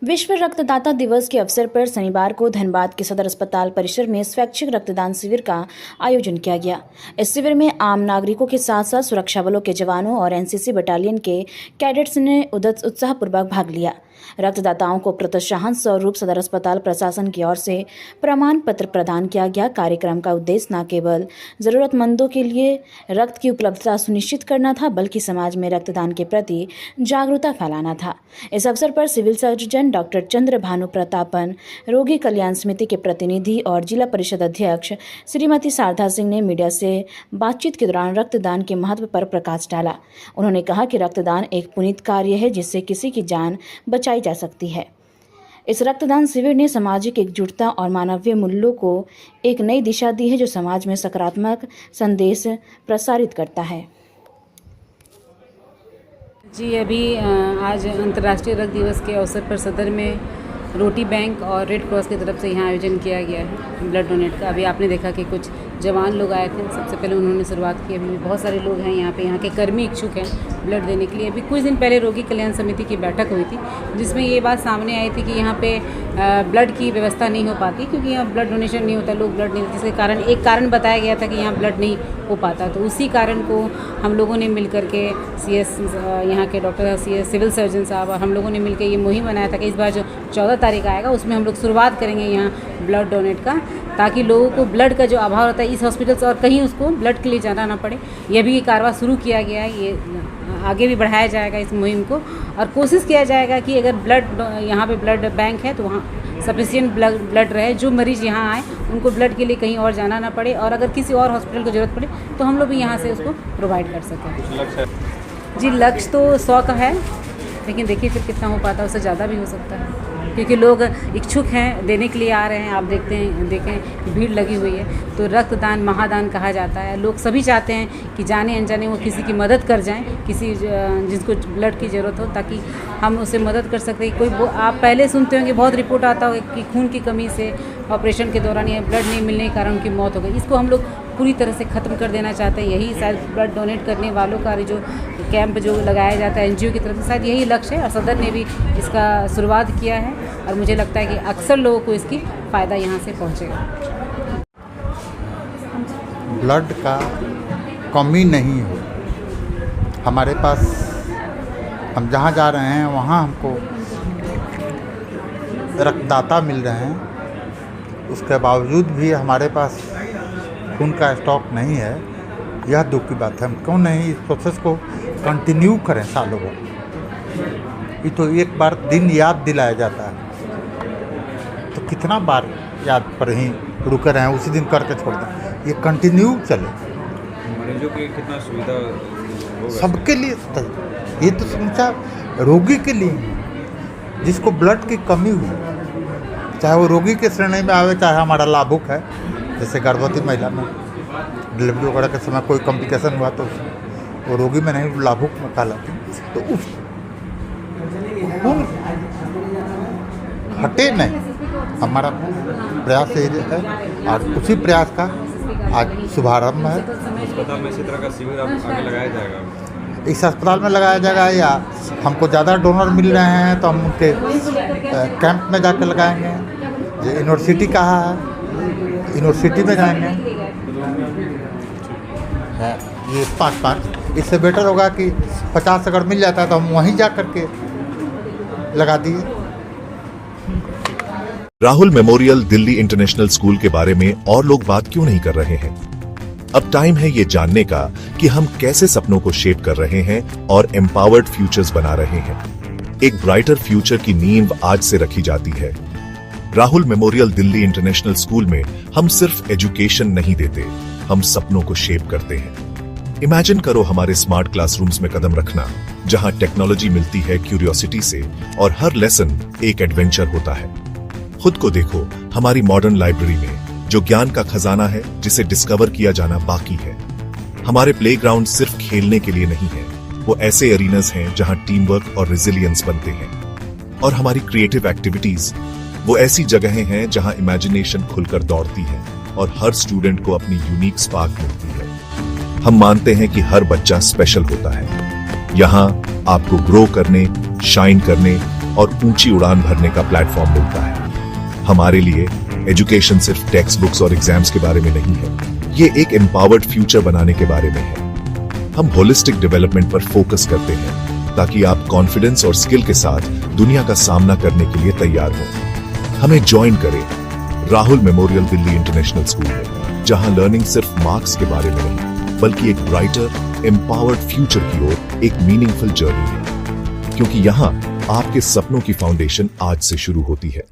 विश्व रक्तदाता दिवस के अवसर पर शनिवार को धनबाद के सदर अस्पताल परिसर में स्वैच्छिक रक्तदान शिविर का आयोजन किया गया। इस शिविर में आम नागरिकों के साथ साथ सुरक्षा बलों के जवानों और एनसीसी बटालियन के कैडेट्स ने उत्साहपूर्वक भाग लिया। रक्तदाताओं को प्रोत्साहन स्वरूप सदर अस्पताल प्रशासन की ओर से प्रमाण पत्र प्रदान किया गया। कार्यक्रम का उद्देश्य न केवल जरूरतमंदों के लिए रक्त की उपलब्धता सुनिश्चित करना था, बल्कि समाज में रक्तदान के प्रति जागरूकता फैलाना था। इस अवसर पर सिविल सर्जन डॉक्टर चंद्र भानु प्रतापन, रोगी कल्याण समिति के प्रतिनिधि और जिला परिषद अध्यक्ष श्रीमती शारदा सिंह ने मीडिया से बातचीत के दौरान रक्तदान के महत्व पर प्रकाश डाला। उन्होंने कहा कि रक्तदान एक पुनीत कार्य है जिससे किसी की जान बचाई जा सकती है। इस रक्तदान शिविर ने सामाजिक एकजुटता और मानवीय मूल्यों को एक नई दिशा दी है, जो समाज में सकारात्मक संदेश प्रसारित करता है। जी, अभी आज अंतर्राष्ट्रीय रक्त दिवस के अवसर पर सदर में रोटी बैंक और रेड क्रॉस की तरफ से यहाँ आयोजन किया गया है ब्लड डोनेट का। अभी आपने देखा कि कुछ जवान लोग आए थे, सबसे पहले उन्होंने शुरुआत की। अभी बहुत सारे लोग हैं यहाँ पे, यहाँ के कर्मी इच्छुक हैं ब्लड देने के लिए। अभी कुछ दिन पहले रोगी कल्याण समिति की बैठक हुई थी, जिसमें ये बात सामने आई थी कि यहाँ पे ब्लड की व्यवस्था नहीं हो पाती, क्योंकि यहाँ ब्लड डोनेशन नहीं होता, लोग ब्लड नहीं देते। जिसके कारण एक कारण बताया गया था कि यहाँ ब्लड नहीं हो पाता। तो उसी कारण को हम लोगों ने मिल करके CS यहाँ के डॉक्टर CS सिविल सर्जन साहब और हम लोगों ने मिलकर ये मुहिम बनाया था कि इस बार जो 14 तारीख आएगा उसमें हम लोग शुरुआत करेंगे यहाँ ब्लड डोनेट का, ताकि लोगों को ब्लड का जो अभाव रहता है इस हॉस्पिटल से और कहीं उसको ब्लड के लिए जाना ना पड़े। यह भी कार्रवाई शुरू किया गया है, ये आगे भी बढ़ाया जाएगा इस मुहिम को, और कोशिश किया जाएगा कि अगर ब्लड यहाँ पे ब्लड बैंक है तो वहाँ सफिशिएंट ब्लड रहे। जो मरीज़ यहाँ आए उनको ब्लड के लिए कहीं और जाना ना पड़े, और अगर किसी और हॉस्पिटल को ज़रूरत पड़े तो हम लोग भी यहाँ से उसको प्रोवाइड कर सकें। जी, लक्ष्य तो 100 का है, लेकिन देखिए फिर कितना हो पाता है, उससे ज़्यादा भी हो सकता है, क्योंकि लोग इच्छुक हैं, देने के लिए आ रहे हैं। आप देखें भीड़ लगी हुई है। तो रक्तदान महादान कहा जाता है। लोग सभी चाहते हैं कि जाने अनजाने वो किसी की मदद कर जाएं, किसी जिसको ब्लड की ज़रूरत हो, ताकि हम उसे मदद कर सकें। आप पहले सुनते होंगे, बहुत रिपोर्ट आता होगा कि खून की कमी से ऑपरेशन के दौरान या ब्लड नहीं मिलने के कारण उनकी मौत हो गई। इसको हम लोग पूरी तरह से ख़त्म कर देना चाहते हैं। यही शायद ब्लड डोनेट करने वालों का जो कैंप जो लगाया जाता है NGO की तरफ से, शायद यही लक्ष्य है, और सदर ने भी इसका शुरुआत किया है, और मुझे लगता है कि अक्सर लोगों को इसकी फ़ायदा यहाँ से पहुँचेगा। ब्लड का कमी नहीं हो हमारे पास। हम जहाँ जा रहे हैं वहाँ हमको रक्तदाता मिल रहे हैं, उसके बावजूद भी हमारे पास खून का स्टॉक नहीं है। यह दुख की बात है। हम क्यों नहीं इस प्रोसेस को कंटिन्यू करें सालों भर। ये तो एक बार दिन याद दिलाया जाता है, तो कितना बार याद पर ही रुके रहें, उसी दिन करके छोड़ दें। ये कंटिन्यू चले। मरीजों की कितना सुविधा होगा सबके लिए। ये तो समझा रोगी के लिए, जिसको ब्लड की कमी हुई, चाहे वो रोगी के श्रेणी में आवे, चाहे हमारा लाभुक है। जैसे गर्भवती महिला में डिलीवरी वगैरह के समय कोई कॉम्प्लिकेशन हुआ तो वो रोगी में नहीं, लाभुक में कहलाती। तो उस खून हटे नहीं, हमारा प्रयास यही है, और उसी प्रयास का आज शुभारंभ है। अस्पताल में इसी तरह का शिविर आगे लगाया जाएगा। इस अस्पताल में लगाया जाएगा, या हमको ज़्यादा डोनर मिल रहे हैं तो हम उनके कैंप में जाकर लगाएंगे। ये यूनिवर्सिटी कहा है, यूनिवर्सिटी में जाएंगे। ये 5-5, इससे बेटर होगा कि 50 अगर मिल जाता है तो हम वहीं जा कर के लगा दिए। Rahul memorial Delhi international school के बारे में और लोग बात क्यों नहीं कर रहे हैं? अब टाइम है ये जानने का कि हम कैसे सपनों को शेप कर रहे हैं और एम्पावर्ड फ्यूचर्स बना रहे हैं। एक ब्राइटर फ्यूचर की नींव आज से रखी जाती है। Rahul memorial Delhi international school में हम सिर्फ एजुकेशन नहीं देते, हम सपनों को शेप करते हैं। इमेजिन करो हमारे स्मार्ट क्लासरूम्स में कदम रखना, जहां टेक्नोलॉजी मिलती है क्यूरियोसिटी से और हर लेसन एक एडवेंचर होता है। खुद को देखो हमारी मॉडर्न लाइब्रेरी में, जो ज्ञान का खजाना है जिसे डिस्कवर किया जाना बाकी है। हमारे प्लेग्राउंड सिर्फ खेलने के लिए नहीं है, वो ऐसे एरीनास हैं जहां टीम वर्क और रेजिलियंस बनते हैं। और हमारी क्रिएटिव एक्टिविटीज वो ऐसी जगहें हैं जहां इमेजिनेशन खुलकर दौड़ती है और हर स्टूडेंट को अपनी यूनिक स्पार्क मिलती है। हम मानते हैं कि हर बच्चा स्पेशल होता है। यहाँ आपको ग्रो करने, शाइन करने और ऊंची उड़ान भरने का प्लेटफॉर्म मिलता है। हमारे लिए एजुकेशन सिर्फ टेक्स्ट बुक्स और एग्जाम्स के बारे में नहीं है, ये एक एम्पावर्ड फ्यूचर बनाने के बारे में है। हम होलिस्टिक डेवलपमेंट पर फोकस करते हैं ताकि आप कॉन्फिडेंस और स्किल के साथ दुनिया का सामना करने के लिए तैयार हो। हमें ज्वाइन करें Rahul memorial Delhi international school में, जहां लर्निंग सिर्फ मार्क्स के बारे में नहीं बल्कि एक ब्राइटर एम्पावर्ड फ्यूचर की ओर एक मीनिंगफुल जर्नी है, क्योंकि यहां आपके सपनों की फाउंडेशन आज से शुरू होती है।